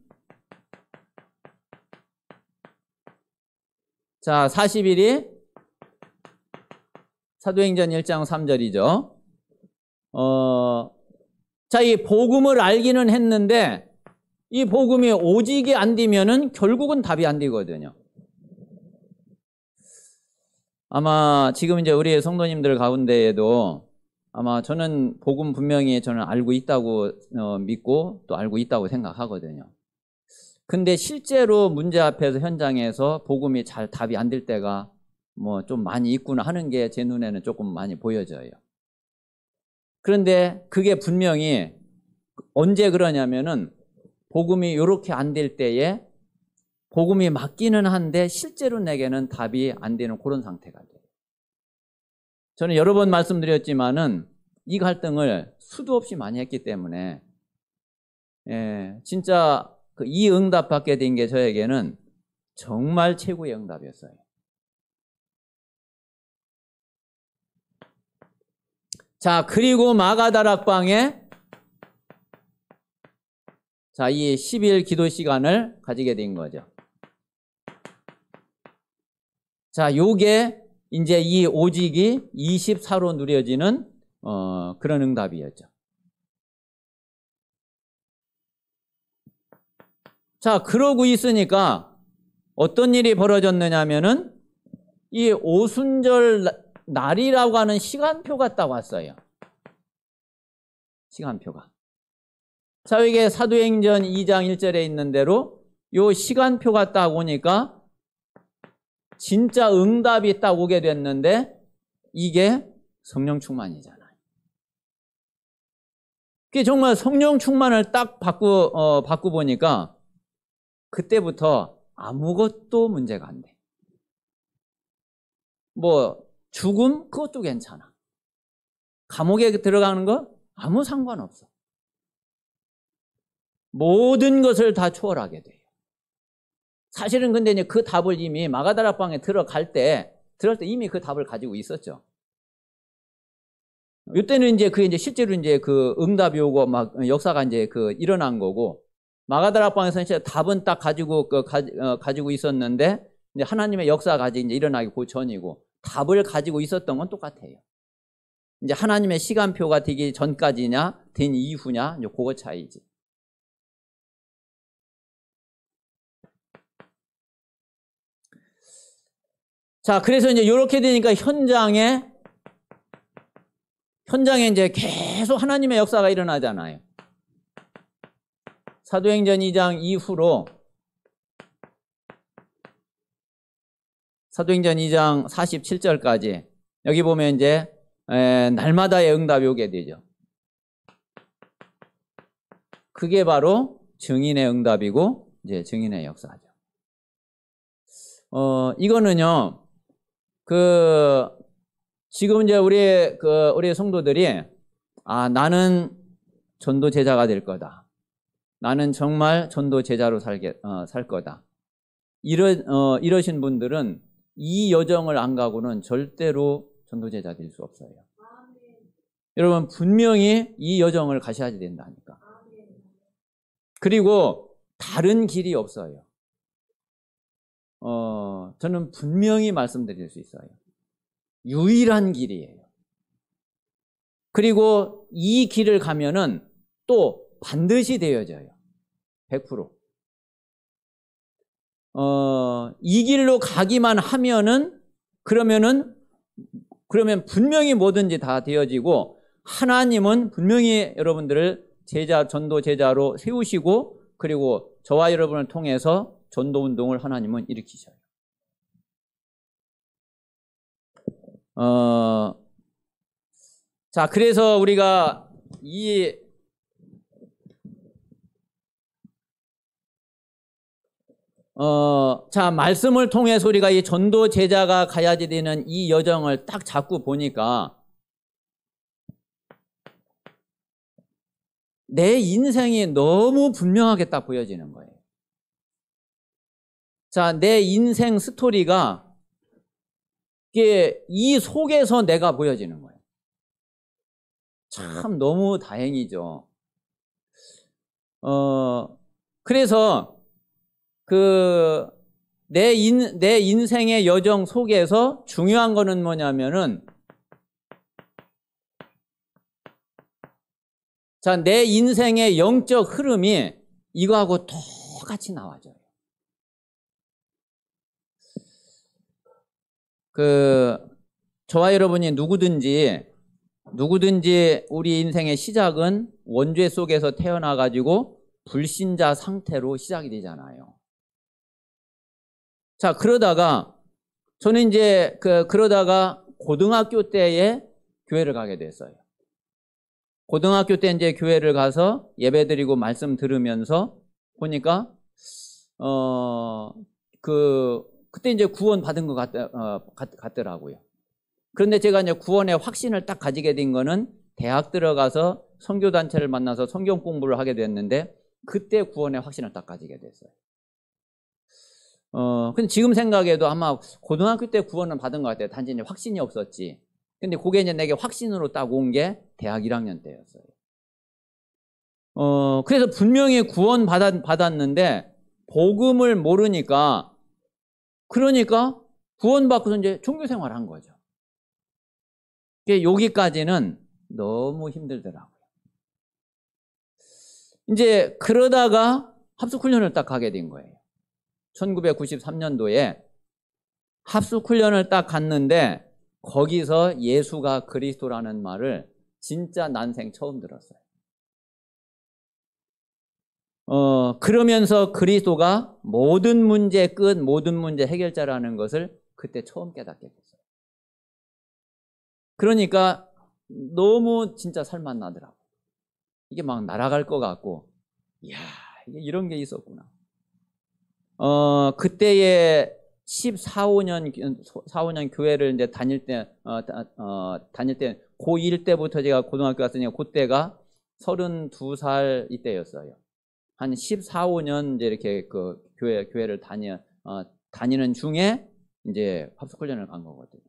40일이 사도행전 1장 3절이죠. 자, 이 복음을 알기는 했는데 이 복음이 오직이 안 되면은 결국은 답이 안 되거든요. 아마 지금 이제 우리 성도님들 가운데에도 아마 저는 복음 분명히 저는 알고 있다고 믿고 또 알고 있다고 생각하거든요. 근데 실제로 문제 앞에서 현장에서 복음이 잘 답이 안 될 때가 뭐 좀 많이 있구나 하는 게 제 눈에는 조금 많이 보여져요. 그런데 그게 분명히 언제 그러냐면은 복음이 이렇게 안 될 때에 복음이 맞기는 한데 실제로 내게는 답이 안 되는 그런 상태가 돼요. 저는 여러 번 말씀드렸지만은 이 갈등을 수도 없이 많이 했기 때문에 진짜 이 응답 받게 된 게 저에게는 정말 최고의 응답이었어요. 자, 그리고 마가다락방에 이 10일 기도 시간을 가지게 된 거죠. 자, 요게 이제 이 오직이 24로 누려지는 그런 응답이었죠. 자, 그러고 있으니까 어떤 일이 벌어졌느냐면은 이 오순절 날이라고 하는 시간표가 딱 왔어요. 시간표가. 자, 이게 사도행전 2장 1절에 있는 대로 요 시간표가 딱 오니까 진짜 응답이 딱 오게 됐는데 이게 성령 충만이잖아요. 그게 정말 성령 충만을 딱 받고 보니까 그때부터 아무것도 문제가 안 돼. 뭐 죽음? 그것도 괜찮아. 감옥에 들어가는 거? 아무 상관없어. 모든 것을 다 초월하게 돼요. 사실은 근데 이제 그 답을 이미 마가다락방에 들어갈 때 이미 그 답을 가지고 있었죠. 이때는 이제 그게 이제 실제로 이제 그 응답이 오고 막 역사가 이제 일어난 거고, 마가다락방에서는 진짜 답은 딱 가지고 있었는데 이제 하나님의 역사가 이제 일어나기 그 전이고, 답을 가지고 있었던 건 똑같아요. 이제 하나님의 시간표가 되기 전까지냐, 된 이후냐, 이제 그거 차이지. 자, 그래서 이제 이렇게 되니까 현장에 이제 계속 하나님의 역사가 일어나잖아요. 사도행전 2장 이후로 사도행전 2장 47절까지 여기 보면 이제 날마다의 응답이 오게 되죠. 그게 바로 증인의 응답이고 이제 증인의 역사죠. 이거는요. 지금 이제 우리 성도들이 나는 전도 제자가 될 거다. 나는 정말 전도 제자로 살 거다. 이러신 분들은 이 여정을 안 가고는 절대로 전도 제자 될 수 없어요. 여러분 분명히 이 여정을 가셔야 된다니까. 그리고 다른 길이 없어요. 저는 분명히 말씀드릴 수 있어요. 유일한 길이에요. 그리고 이 길을 가면은 또 반드시 되어져요. 100%. 이 길로 가기만 하면은 그러면 분명히 뭐든지 다 되어지고, 하나님은 분명히 여러분들을 전도 제자로 세우시고, 그리고 저와 여러분을 통해서 전도 운동을 하나님은 일으키셔요. 자, 그래서 우리가 말씀을 통해서 우리가 이 전도 제자가 가야지 되는 이 여정을 딱 잡고 보니까 내 인생이 너무 분명하게 딱 보여지는 거예요. 자, 내 인생 스토리가 이게 이 속에서 내가 보여지는 거예요. 참 너무 다행이죠. 그래서 내 인생의 여정 속에서 중요한 거는 뭐냐면은, 자, 내 인생의 영적 흐름이 이거하고 똑같이 나와져요. 저와 여러분이 누구든지 우리 인생의 시작은 원죄 속에서 태어나가지고 불신자 상태로 시작이 되잖아요. 자, 그러다가 저는 이제 그러다가 고등학교 때에 교회를 가게 됐어요. 고등학교 때 이제 교회를 가서 예배 드리고 말씀 들으면서 보니까 그때 이제 구원 받은 것 같더라고요. 그런데 제가 이제 구원의 확신을 딱 가지게 된 거는 대학 들어가서 선교단체를 만나서 성경 공부를 하게 됐는데, 그때 구원의 확신을 딱 가지게 됐어요. 근데 지금 생각해도 아마 고등학교 때 구원을 받은 것 같아요. 단지 이제 확신이 없었지. 근데 그게 이제 내게 확신으로 딱 온 게 대학 1학년 때였어요. 그래서 분명히 구원 받았는데, 복음을 모르니까, 그러니까 구원받고서 이제 종교 생활을 한 거죠. 여기까지는 너무 힘들더라고요. 이제 그러다가 합숙훈련을 딱 가게 된 거예요. 1993년도에 합숙훈련을 딱 갔는데, 거기서 예수가 그리스도라는 말을 진짜 난생 처음 들었어요. 그러면서 그리스도가 모든 문제 끝, 모든 문제 해결자라는 것을 그때 처음 깨닫게 됐어요. 그러니까 너무 진짜 살맛 나더라고요. 이게 막 날아갈 것 같고, 이야, 이런 게 있었구나. 그때의 14, 15년 교회를 이제 다닐 때, 고1 때부터 제가 고등학교 갔으니까 그때가 32살 이때였어요. 한 14, 15년 이제 이렇게 교회를 다니는 중에 이제 합숙훈련을 간 거거든요.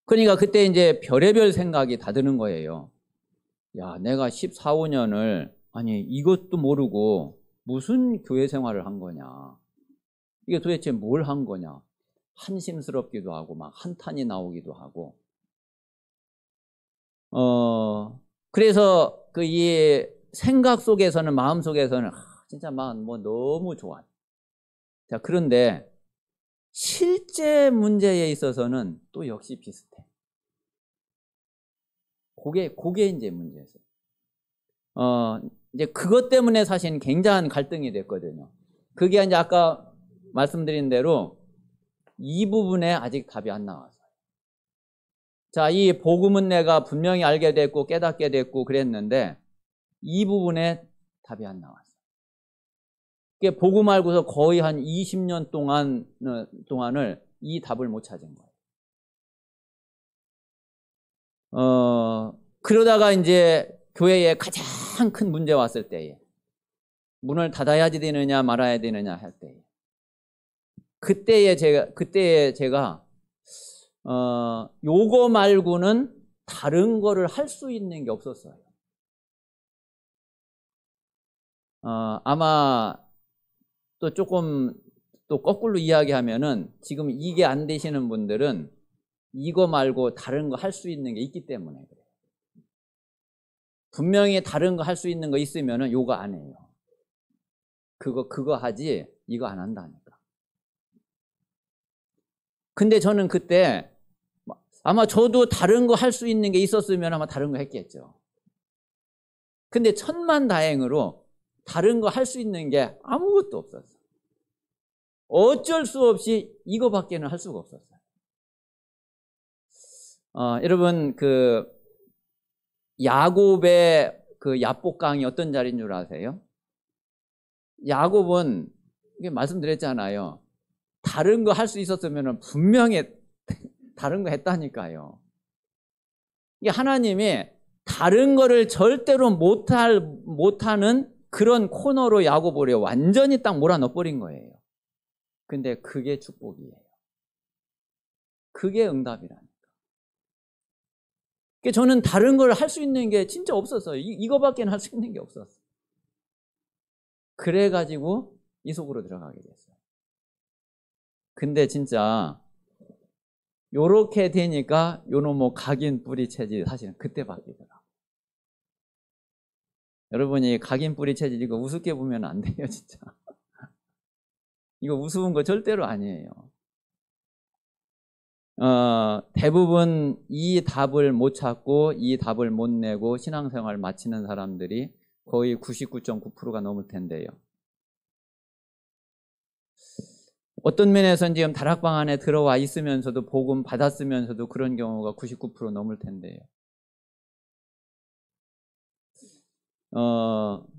그러니까 그때 이제 별의별 생각이 다 드는 거예요. 야, 내가 14, 15년을, 아니, 이것도 모르고 무슨 교회 생활을 한 거냐. 이게 도대체 뭘 한 거냐. 한심스럽기도 하고, 막 한탄이 나오기도 하고. 그래서 이 생각 속에서는, 마음 속에서는, 진짜 막 너무 좋아요. 자, 그런데 실제 문제에 있어서는 또 역시 비슷해. 그게 이제 문제였어요. 이제 그것 때문에 사실 굉장한 갈등이 됐거든요. 그게 이제 아까 말씀드린 대로 이 부분에 아직 답이 안 나왔어요. 자, 이 복음은 내가 분명히 알게 됐고 깨닫게 됐고 그랬는데 이 부분에 답이 안 나왔어요. 그게 복음 알고서 거의 한 20년 동안을 이 답을 못 찾은 거예요. 그러다가 이제 교회에 가장 큰 문제 왔을 때에 문을 닫아야 되느냐 말아야 되느냐 할 때에 그때에 제가 요거 말고는 다른 거를 할 수 있는 게 없었어요. 아마 또 조금 또 거꾸로 이야기하면은 지금 이게 안 되시는 분들은 이거 말고 다른 거 할 수 있는 게 있기 때문에 그래요. 분명히 다른 거 할 수 있는 거 있으면은 요거 안 해요. 그거 하지 이거 안 한다니까. 근데 저는 그때 아마 저도 다른 거 할 수 있는 게 있었으면 아마 다른 거 했겠죠. 근데 천만다행으로 다른 거 할 수 있는 게 아무것도 없었어요. 어쩔 수 없이 이거밖에는 할 수가 없었어요. 여러분 야곱의 야복강이 어떤 자리인 줄 아세요? 야곱은 이게 말씀드렸잖아요. 다른 거 할 수 있었으면 분명히 다른 거 했다니까요. 이게 하나님이 다른 거를 절대로 못하는 그런 코너로 야고보를 완전히 딱 몰아넣어버린 거예요. 근데 그게 축복이에요. 그게 응답이라니까. 저는 다른 걸 할 수 있는 게 진짜 없었어요. 이거밖에 할 수 있는 게 없었어요. 그래가지고 이 속으로 들어가게 됐어요. 근데 진짜 요렇게 되니까 요놈 뭐 각인 뿌리 체질 사실은 그때 바뀌더라. 여러분이 각인 뿌리 체질 이거 우습게 보면 안 돼요, 진짜. 이거 우스운 거 절대로 아니에요. 대부분 이 답을 못 찾고 이 답을 못 내고 신앙생활 마치는 사람들이 거의 99.9%가 넘을 텐데요. 어떤 면에서는 지금 다락방 안에 들어와 있으면서도 복음 받았으면서도 그런 경우가 99% 넘을 텐데요.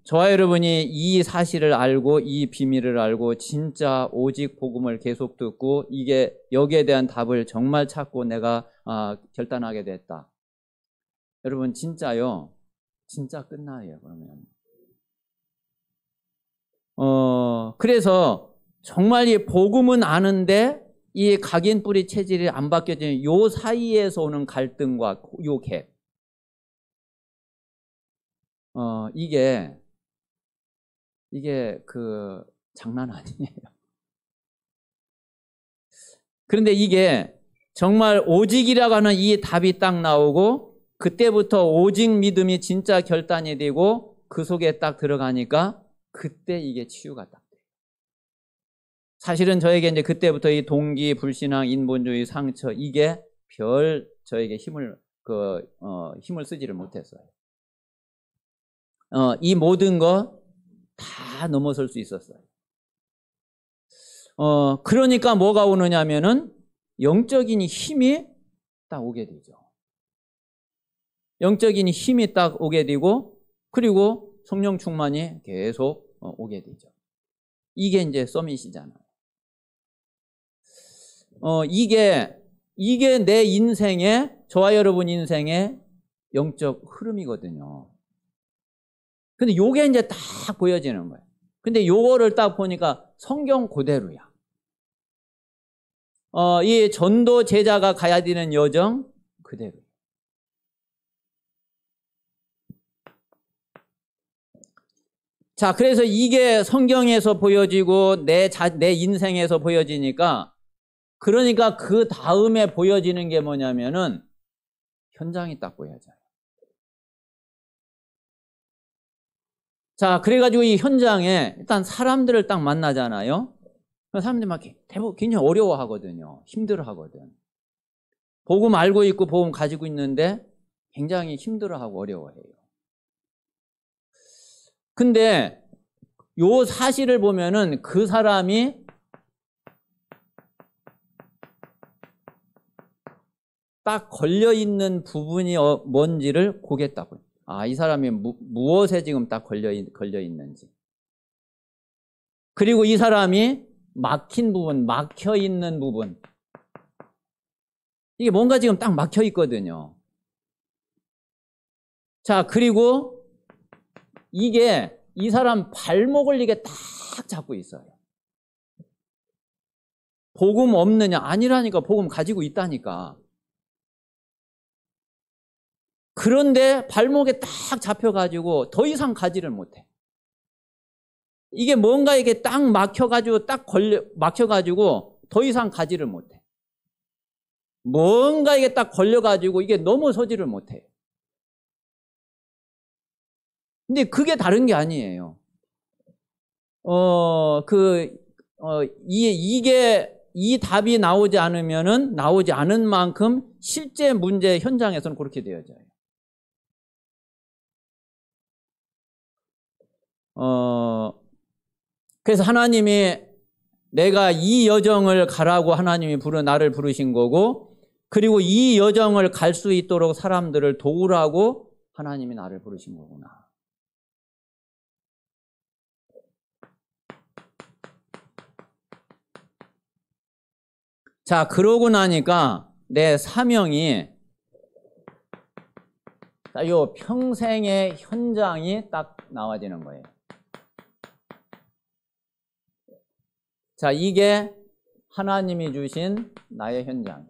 저와 여러분이 이 사실을 알고 이 비밀을 알고 진짜 오직 복음을 계속 듣고 이게 여기에 대한 답을 정말 찾고 내가 결단하게 됐다. 여러분 진짜요. 진짜 끝나요. 그러면. 그래서 정말 이 복음은 아는데 이 각인 뿌리 체질이 안 바뀌어지는 요 사이에서 오는 갈등과 요 갭. 이게 그 장난 아니에요. 그런데 이게 정말 오직이라고 하는 이 답이 딱 나오고 그때부터 오직 믿음이 진짜 결단이 되고 그 속에 딱 들어가니까 그때 이게 치유가 딱 돼요. 사실은 저에게 이제 그때부터 이 동기, 불신앙, 인본주의, 상처 이게 저에게 힘을 쓰지를 못했어요. 이 모든 거 다 넘어설 수 있었어요. 그러니까 뭐가 오느냐면은 영적인 힘이 딱 오게 되죠. 영적인 힘이 딱 오게 되고 그리고 성령 충만이 계속 오게 되죠. 이게 이제 서밋이잖아요. 이게 내 인생의 저와 여러분 인생의 영적 흐름이거든요. 근데 요게 이제 딱 보여지는 거예요. 근데 요거를 딱 보니까 성경 그대로야. 이 전도 제자가 가야 되는 여정 그대로. 자, 그래서 이게 성경에서 보여지고 내 인생에서 보여지니까 그러니까 그 다음에 보여지는 게 뭐냐면은 현장이 딱 보여져요. 자, 그래가지고 이 현장에 일단 사람들을 딱 만나잖아요. 사람들이 막 대부분 굉장히 어려워하거든요. 힘들어하거든. 복음 알고 있고 복음 가지고 있는데 굉장히 힘들어하고 어려워해요. 근데 요 사실을 보면은 그 사람이 딱 걸려있는 부분이 뭔지를 보겠다고요. 이 사람이 무엇에 지금 딱 걸려있는지. 그리고 이 사람이 막힌 부분, 막혀있는 부분. 이게 뭔가 지금 딱 막혀있거든요. 자, 그리고 이게 이 사람 발목을 이게 딱 잡고 있어요. 복음 없느냐? 아니라니까. 복음 가지고 있다니까. 그런데 발목에 딱 잡혀가지고 더 이상 가지를 못해. 이게 뭔가 이게 딱 막혀가지고 막혀가지고 더 이상 가지를 못해. 뭔가 이게 딱 걸려가지고 이게 넘어서지를 못해. 근데 그게 다른 게 아니에요. 이 답이 나오지 않은 만큼 실제 문제 현장에서는 그렇게 되어져요. 그래서 하나님이 내가 이 여정을 가라고 하나님이 나를 부르신 거고 그리고 이 여정을 갈 수 있도록 사람들을 도우라고 하나님이 나를 부르신 거구나. 자, 그러고 나니까 내 사명이 자, 요 평생의 현장이 딱 나와지는 거예요. 자, 이게 하나님이 주신 나의 현장.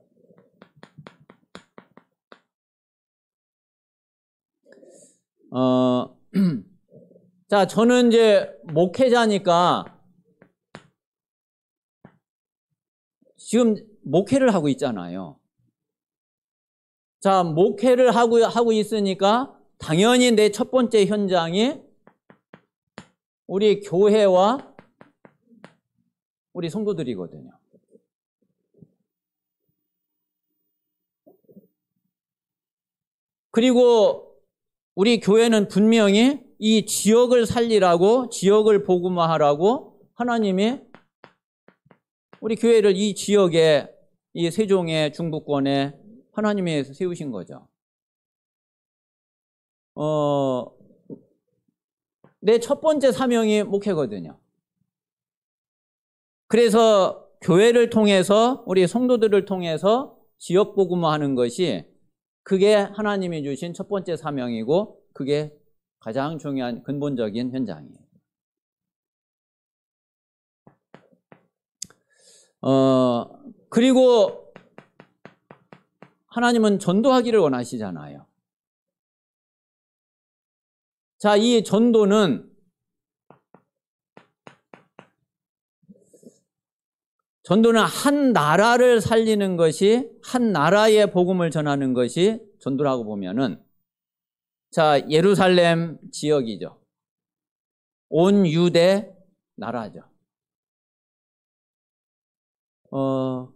자, 저는 이제 목회자니까 지금 목회를 하고 있잖아요. 자, 목회를 하고 있으니까 당연히 내 첫 번째 현장이 우리 교회와 우리 성도들이거든요. 그리고 우리 교회는 분명히 이 지역을 살리라고, 지역을 복음화하라고 하나님이 우리 교회를 이 지역에, 이 세종의 중부권에 하나님이 세우신 거죠. 내 첫 번째 사명이 목회거든요. 그래서 교회를 통해서, 우리 성도들을 통해서 지역 복음화하는 것이 그게 하나님이 주신 첫 번째 사명이고 그게 가장 중요한 근본적인 현장이에요. 그리고 하나님은 전도하기를 원하시잖아요. 자, 이 전도는 한 나라를 살리는 것이, 한 나라의 복음을 전하는 것이 전도라고 보면은, 자, 예루살렘 지역이죠. 온 유대 나라죠.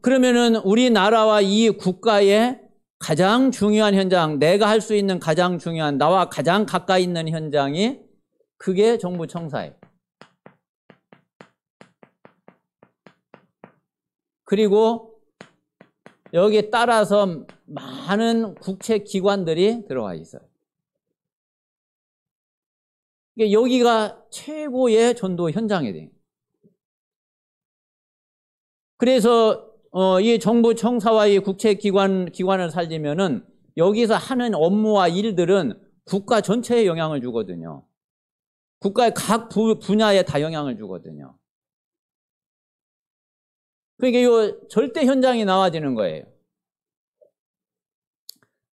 그러면은 우리나라와 이 국가의 가장 중요한 현장, 내가 할 수 있는 가장 중요한, 나와 가장 가까이 있는 현장이 그게 정부 청사예요. 그리고 여기에 따라서 많은 국책 기관들이 들어와 있어요. 여기가 최고의 전도 현장이 돼요. 그래서 이 정부 청사와 이 국책 기관을 살리면은 여기서 하는 업무와 일들은 국가 전체에 영향을 주거든요. 국가의 각 분야에 다 영향을 주거든요. 그러니까 이 절대 현장이 나와지는 거예요.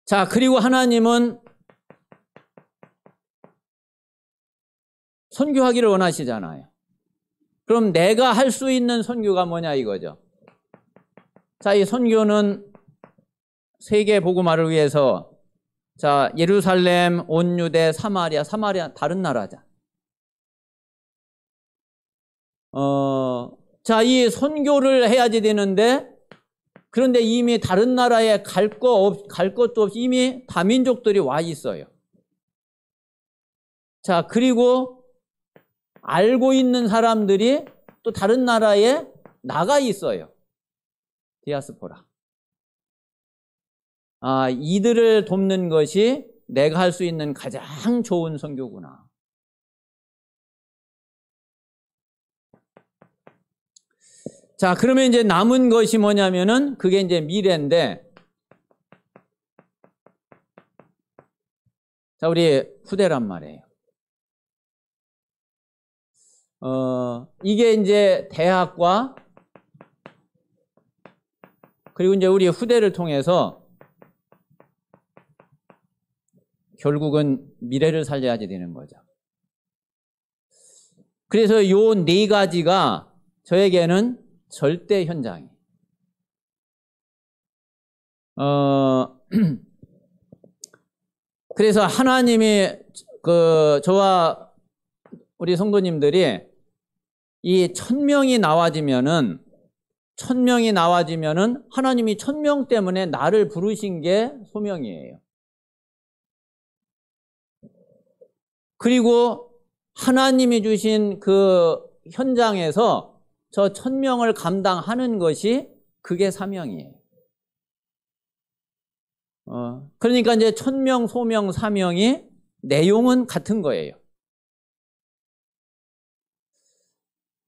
자, 그리고 하나님은 선교하기를 원하시잖아요. 그럼 내가 할 수 있는 선교가 뭐냐 이거죠. 자, 이 선교는 세계 복음화를 위해서, 자, 예루살렘, 온 유대, 사마리아 다른 나라자. 자, 이 선교를 해야지 되는데, 그런데 이미 다른 나라에 갈 것도 없이 이미 다민족들이 와 있어요. 자, 그리고 알고 있는 사람들이 또 다른 나라에 나가 있어요. 디아스포라. 아, 이들을 돕는 것이 내가 할 수 있는 가장 좋은 선교구나. 자, 그러면 이제 남은 것이 뭐냐면은 그게 이제 미래인데, 자, 우리 후대란 말이에요. 이게 이제 대학과 그리고 이제 우리 후대를 통해서 결국은 미래를 살려야지 되는 거죠. 그래서 요 네 가지가 저에게는 절대 현장이에요. 그래서 하나님이 저와 우리 성도님들이 이 1000명이 나와지면은 하나님이 1000명 때문에 나를 부르신 게 소명이에요. 그리고 하나님이 주신 그 현장에서 저 1000명을 감당하는 것이 그게 사명이에요. 그러니까 이제 1000명, 소명, 사명이 내용은 같은 거예요.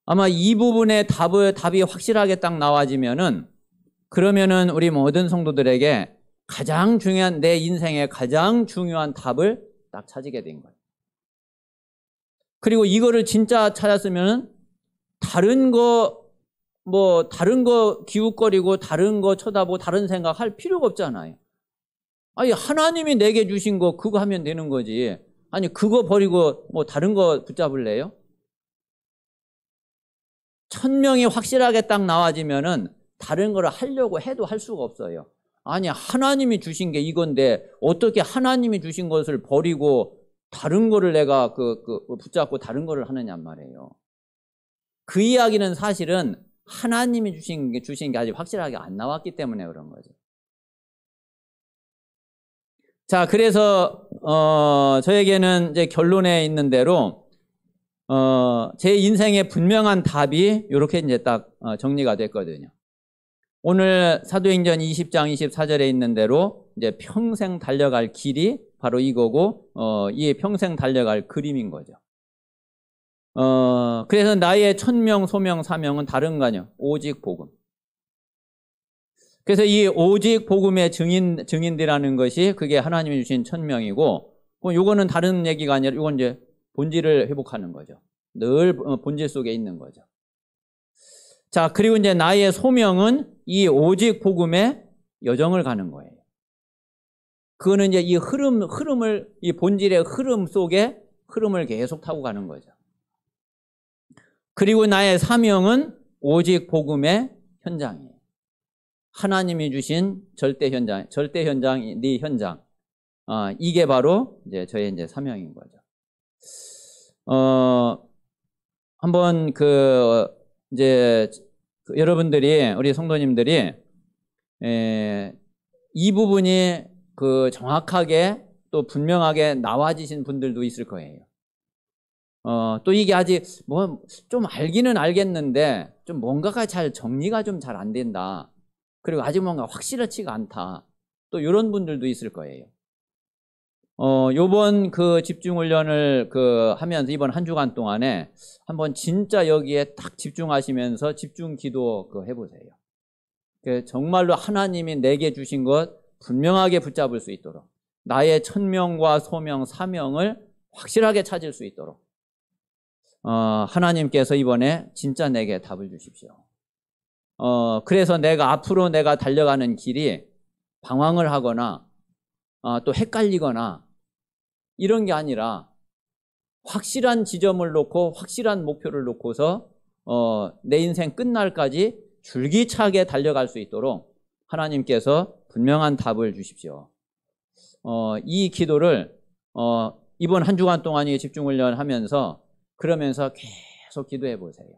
아마 이 부분의 답이 확실하게 딱 나와지면은, 그러면은 우리 모든 성도들에게 가장 중요한, 내 인생의 가장 중요한 답을 딱 찾게 된 거예요. 그리고 이거를 진짜 찾았으면 다른 거 기웃거리고 다른 거 쳐다보고 다른 생각 할 필요가 없잖아요. 아니, 하나님이 내게 주신 거 그거 하면 되는 거지. 아니, 그거 버리고 뭐 다른 거 붙잡을래요? 천명이 확실하게 딱 나와지면은 다른 거를 하려고 해도 할 수가 없어요. 아니, 하나님이 주신 게 이건데 어떻게 하나님이 주신 것을 버리고 다른 거를 내가 붙잡고 다른 거를 하느냔 말이에요. 그 이야기는 사실은 하나님이 주신 게 아직 확실하게 안 나왔기 때문에 그런 거죠. 자, 그래서 저에게는 이제 결론에 있는 대로 제 인생의 분명한 답이 이렇게 이제 딱 정리가 됐거든요. 오늘 사도행전 20장 24절에 있는 대로 이제 평생 달려갈 길이 바로 이거고 이 평생 달려갈 그림인 거죠. 그래서 나의 천명, 소명, 사명은 다른 거 아니에요. 오직 복음. 그래서 이 오직 복음의 증인들이라는 것이 그게 하나님이 주신 천명이고, 요거는 다른 얘기가 아니라 이건 이제 본질을 회복하는 거죠. 늘 본질 속에 있는 거죠. 자, 그리고 이제 나의 소명은 이 오직 복음의 여정을 가는 거예요. 그거는 이제 이 흐름을, 이 본질의 흐름 속에 흐름을 계속 타고 가는 거죠. 그리고 나의 사명은 오직 복음의 현장이에요. 하나님이 주신 절대 현장, 네 현장. 이게 바로 이제 저의 이제 사명인 거죠. 한번 이제 여러분들이, 우리 성도님들이 이 부분이 정확하게 또 분명하게 나와지신 분들도 있을 거예요. 또 이게 아직 좀 알기는 알겠는데 좀 뭔가가 잘 정리가 좀 잘 안 된다. 그리고 아직 뭔가 확실하지가 않다. 또 이런 분들도 있을 거예요. 요번 집중훈련을 하면서 이번 한 주간 동안에 한번 진짜 여기에 딱 집중하시면서 집중 기도 해보세요. 정말로 하나님이 내게 주신 것 분명하게 붙잡을 수 있도록, 나의 천명과 소명, 사명을 확실하게 찾을 수 있도록 하나님께서 이번에 진짜 내게 답을 주십시오. 그래서 앞으로 내가 달려가는 길이 방황을 하거나 또 헷갈리거나 이런 게 아니라 확실한 지점을 놓고 확실한 목표를 놓고서 내 인생 끝날까지 줄기차게 달려갈 수 있도록 하나님께서 분명한 답을 주십시오. 이 기도를 이번 한 주간 동안 집중훈련 하면서 그러면서 계속 기도해 보세요.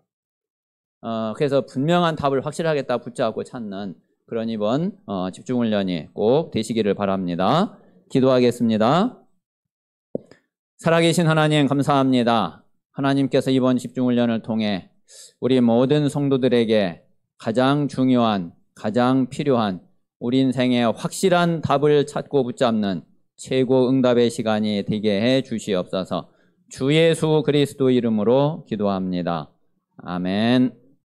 그래서 분명한 답을 확실하게 딱 붙잡고 찾는 그런 이번 집중훈련이 꼭 되시기를 바랍니다. 기도하겠습니다. 살아계신 하나님 감사합니다. 하나님께서 이번 집중훈련을 통해 우리 모든 성도들에게 가장 중요한, 가장 필요한 우리 인생의 확실한 답을 찾고 붙잡는 최고 응답의 시간이 되게 해 주시옵소서. 주 예수 그리스도 이름으로 기도합니다. 아멘.